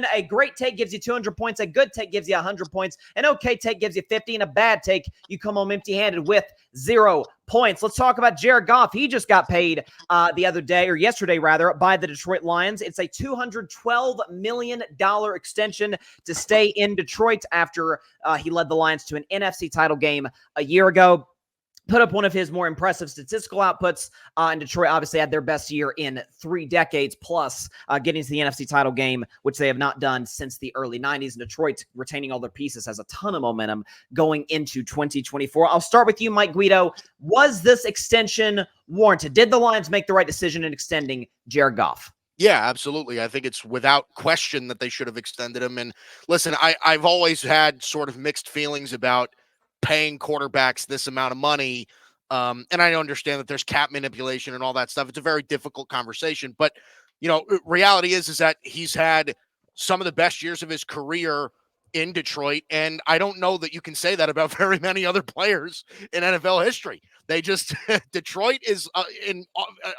A great take gives you 200 points. A good take gives you 100 points. An okay take gives you 50. And a bad take, you come home empty-handed with 0 points. Let's talk about Jared Goff. He just got paid the other day, or yesterday rather, by the Detroit Lions. It's a $212 million extension to stay in Detroit after he led the Lions to an NFC title game a year ago. Put up one of his more impressive statistical outputs, and Detroit obviously had their best year in 3 decades plus, getting to the NFC title game, which they have not done since the early 90s. And Detroit, retaining all their pieces, has a ton of momentum going into 2024. I'll start with you, Mike Guido. Was this extension warranted? Did the Lions make the right decision in extending Jared Goff? Yeah, absolutely. I think it's without question that they should have extended him. And listen, I've always had sort of mixed feelings about paying quarterbacks this amount of money. And I understand that there's cap manipulation and all that stuff. It's a very difficult conversation, but reality is that he's had some of the best years of his career in Detroit. And I don't know that you can say that about very many other players in NFL history. They just, Detroit is in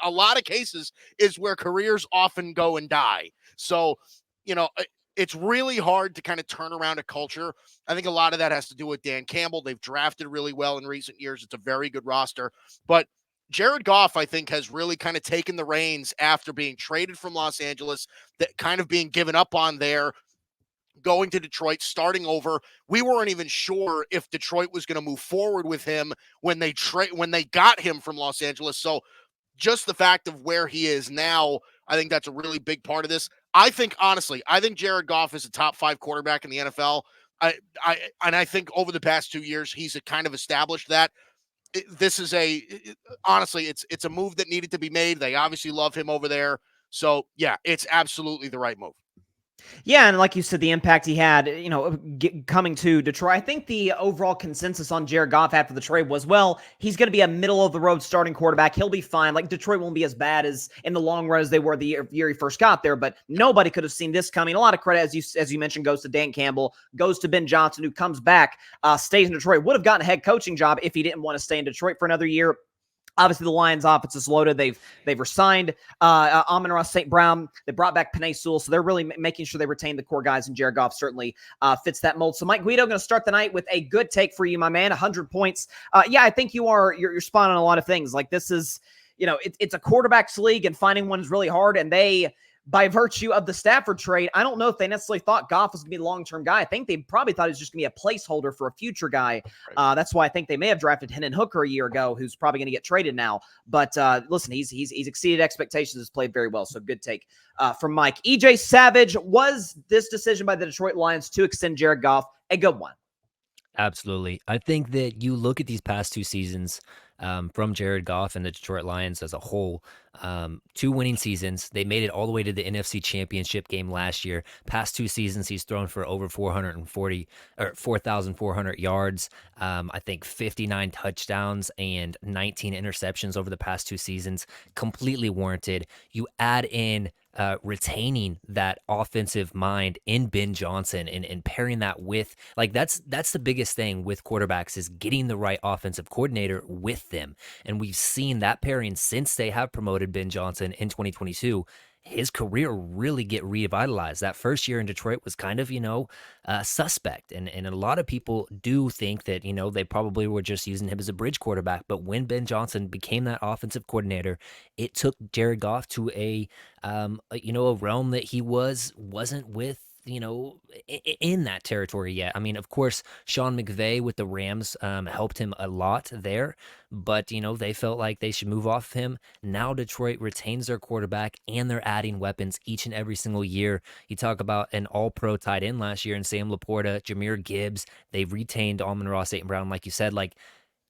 a lot of cases is where careers often go and die. So, it's really hard to kind of turn around a culture. I think a lot of that has to do with Dan Campbell. They've drafted really well in recent years. It's a very good roster. But Jared Goff, I think, has really kind of taken the reins after being traded from Los Angeles, that kind of being given up on there, going to Detroit, starting over. We weren't even sure if Detroit was going to move forward with him when they got him from Los Angeles. So just the fact of where he is now, I think that's a really big part of this. I think Jared Goff is a top 5 quarterback in the NFL. I think over the past 2 years, he's kind of established that. This is honestly, it's a move that needed to be made. They obviously love him over there. So yeah, it's absolutely the right move. Yeah, and like you said, the impact he had, coming to Detroit. I think the overall consensus on Jared Goff after the trade was, well, he's going to be a middle-of-the-road starting quarterback. He'll be fine. Like, Detroit won't be as bad as in the long run as they were the year he first got there, but nobody could have seen this coming. A lot of credit, as you mentioned, goes to Dan Campbell, goes to Ben Johnson, who comes back, stays in Detroit. Would have gotten a head coaching job if he didn't want to stay in Detroit for another year. Obviously, the Lions' offense is loaded. They've resigned Amon-Ra St. Brown. They brought back Penei Sewell, so they're really making sure they retain the core guys, and Jared Goff certainly fits that mold. So, Mike Guido, going to start the night with a good take for you, my man. 100 points. Yeah, I think you're spot on a lot of things. Like, this is, it's a quarterbacks league, and finding one is really hard. And they, by virtue of the Stafford trade, I don't know if they necessarily thought Goff was going to be the long-term guy. I think they probably thought he was just going to be a placeholder for a future guy. Right. That's why I think they may have drafted Hendon Hooker a year ago, who's probably going to get traded now. But listen, he's exceeded expectations, has played very well. So good take from Mike. EJ Savage, was this decision by the Detroit Lions to extend Jared Goff a good one? Absolutely. I think that you look at these past 2 seasons from Jared Goff and the Detroit Lions as a whole, 2 winning seasons. They made it all the way to the NFC Championship game last year. Past 2 seasons, he's thrown for over 4,400 yards. I think 59 touchdowns and 19 interceptions over the past 2 seasons. Completely warranted. You add in retaining that offensive mind in Ben Johnson and pairing that with, like, that's the biggest thing with quarterbacks, is getting the right offensive coordinator with them. And we've seen that pairing since they have promoted Ben Johnson in 2022. His career really get revitalized. That first year in Detroit was kind of, suspect. And a lot of people do think that, they probably were just using him as a bridge quarterback. But when Ben Johnson became that offensive coordinator, it took Jared Goff to a realm that he wasn't with, in that territory yet. I mean, of course, Sean McVay with the Rams helped him a lot there, but, they felt like they should move off of him. Now Detroit retains their quarterback, and they're adding weapons each and every single year. You talk about an all-pro tight end last year in Sam Laporta, Jahmyr Gibbs. They've retained Amon-Ra St. Brown, like you said. Like,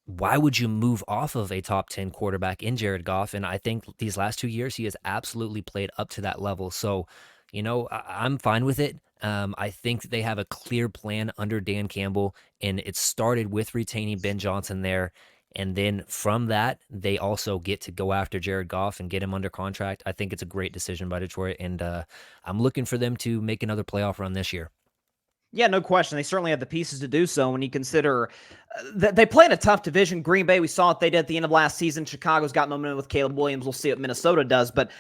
why would you move off of a top 10 quarterback in Jared Goff? And I think these last 2 years, he has absolutely played up to that level. So, I'm fine with it. I think they have a clear plan under Dan Campbell, and it started with retaining Ben Johnson there. And then from that, they also get to go after Jared Goff and get him under contract. I think it's a great decision by Detroit, and I'm looking for them to make another playoff run this year. Yeah, no question. They certainly have the pieces to do so when you consider that they play in a tough division. Green Bay, we saw what they did at the end of last season. Chicago's got momentum with Caleb Williams. We'll see what Minnesota does. But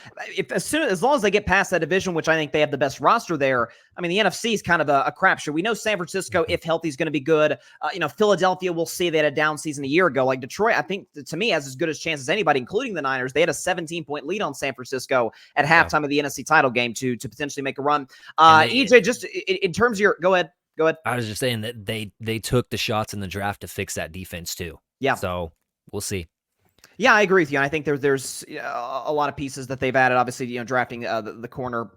as long as they get past that division, which I think they have the best roster there, I mean, the NFC is kind of a crapshoot. We know San Francisco, if healthy, is going to be good. Philadelphia, we'll see. They had a down season a year ago. Like Detroit, I think, to me, has as good a chance as anybody, including the Niners. They had a 17-point lead on San Francisco at halftime of the NFC title game to potentially make a run. EJ, just in terms of your – go ahead. I was just saying that they took the shots in the draft to fix that defense too. Yeah. So we'll see. Yeah, I agree with you. And I think there's a lot of pieces that they've added. Obviously, drafting the corner.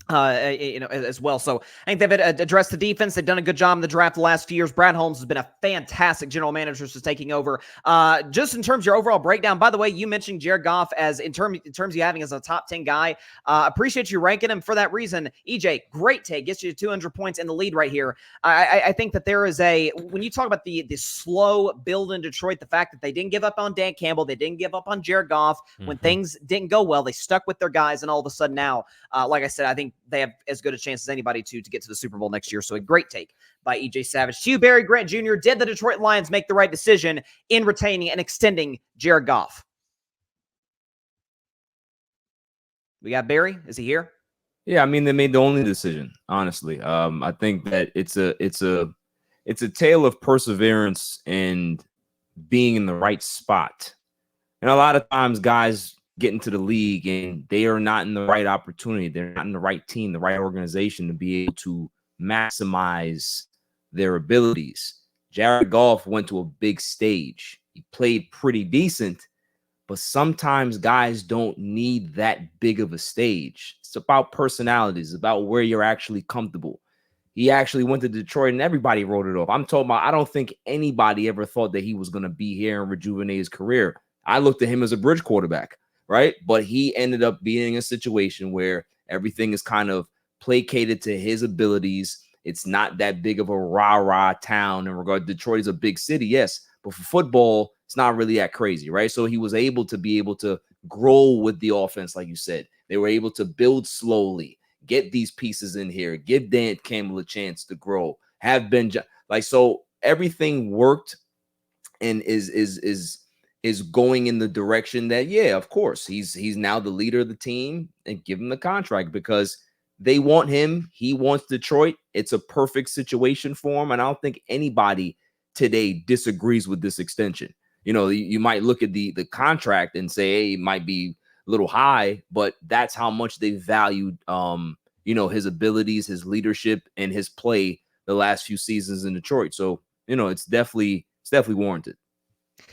As well. So I think they've addressed the defense. They've done a good job in the draft the last few years. Brad Holmes has been a fantastic general manager since taking over. Just in terms of your overall breakdown, by the way, you mentioned Jared Goff as in terms of you having as a top 10 guy. Appreciate you ranking him for that reason. EJ, great take. Gets you to 200 points in the lead right here. I think that there is when you talk about the slow build in Detroit, the fact that they didn't give up on Dan Campbell, they didn't give up on Jared Goff when things didn't go well, they stuck with their guys, and all of a sudden now, like I said, I think they have as good a chance as anybody to get to the Super Bowl next year. So a great take by EJ Savage. To you, Barry Grant Jr., did the Detroit Lions make the right decision in retaining and extending Jared Goff? We got Barry. Is he here? Yeah, I mean, they made the only decision, honestly. I think that it's a tale of perseverance and being in the right spot. And a lot of times guys get into the league and they are not in the right opportunity. They're not in the right team, the right organization to be able to maximize their abilities. Jared Goff went to a big stage. He played pretty decent, but sometimes guys don't need that big of a stage. It's about personalities, about where you're actually comfortable. He actually went to Detroit and everybody wrote it off. I'm talking about, I don't think anybody ever thought that he was going to be here and rejuvenate his career. I looked at him as a bridge quarterback, right? But he ended up being in a situation where everything is kind of placated to his abilities. It's not that big of a rah-rah town in regard. Detroit is a big city, yes, but for football, it's not really that crazy, right? So he was able to grow with the offense, like you said. They were able to build slowly, get these pieces in here, give Dan Campbell a chance to grow, have Ben, so everything worked and is going in the direction that, yeah, of course, he's now the leader of the team, and give him the contract because they want him. He wants Detroit. It's a perfect situation for him. And I don't think anybody today disagrees with this extension. You might look at the contract and say, hey, it might be a little high, but that's how much they valued, his abilities, his leadership, and his play the last few seasons in Detroit. So, it's definitely warranted.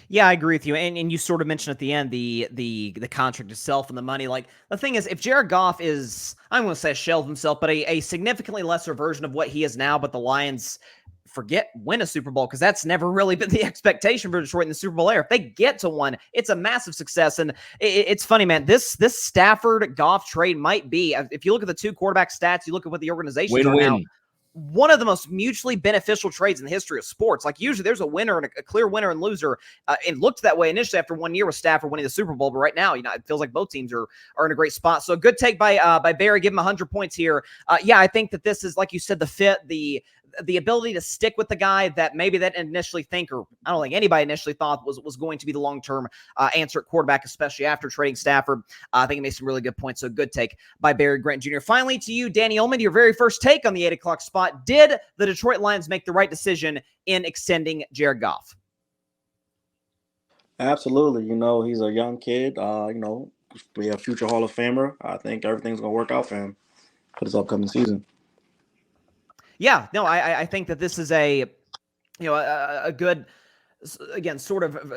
Yeah, I agree with you. And you sort of mentioned at the end the contract itself and the money. Like, the thing is, if Jared Goff is, I'm going to say a shell of himself, but a significantly lesser version of what he is now, but the Lions win a Super Bowl, because that's never really been the expectation for Detroit in the Super Bowl era. If they get to one, it's a massive success. And it's funny, man, this Stafford Goff trade might be, if you look at the two quarterback stats, you look at what the organizations are now, one of the most mutually beneficial trades in the history of sports. Like, usually there's a winner and a clear winner and loser. It looked that way initially after 1 year with Stafford winning the Super Bowl, but right now, it feels like both teams are in a great spot. So a good take by Barry. Give him 100 points here. Yeah, I think that this is, like you said, the fit, the ability to stick with the guy that maybe that initially or I don't think anybody initially thought was going to be the long-term answer at quarterback, especially after trading Stafford. I think it made some really good points. So good take by Barry Grant Jr. Finally, to you, Danny Ullman, your very first take on the 8 o'clock spot. Did the Detroit Lions make the right decision in extending Jared Goff? Absolutely. He's a young kid, be a future Hall of Famer. I think everything's going to work out for him for this upcoming season. Yeah, no, I think that this is a good, again, sort of,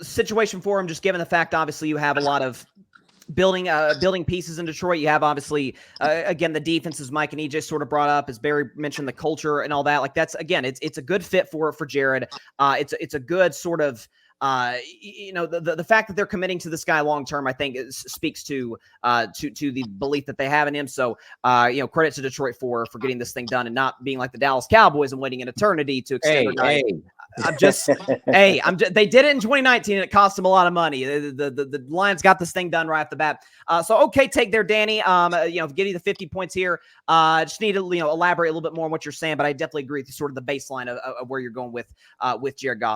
situation for him, just given the fact, obviously, you have a lot of building pieces in Detroit. You have, obviously, again, the defense, as Mike and EJ sort of brought up, as Barry mentioned, the culture and all that. Like, that's, again, it's a good fit for Jared. It's a good sort of, the fact that they're committing to this guy long term, I think, speaks to the belief that they have in him. So, credit to Detroit for getting this thing done and not being like the Dallas Cowboys and waiting an eternity to extend. Hey, they did it in 2019 and it cost them a lot of money. The Lions got this thing done right off the bat. So okay, take there, Danny. Give you the 50 points here. Just need to elaborate a little bit more on what you're saying, but I definitely agree with sort of the baseline of where you're going with Jared Goff.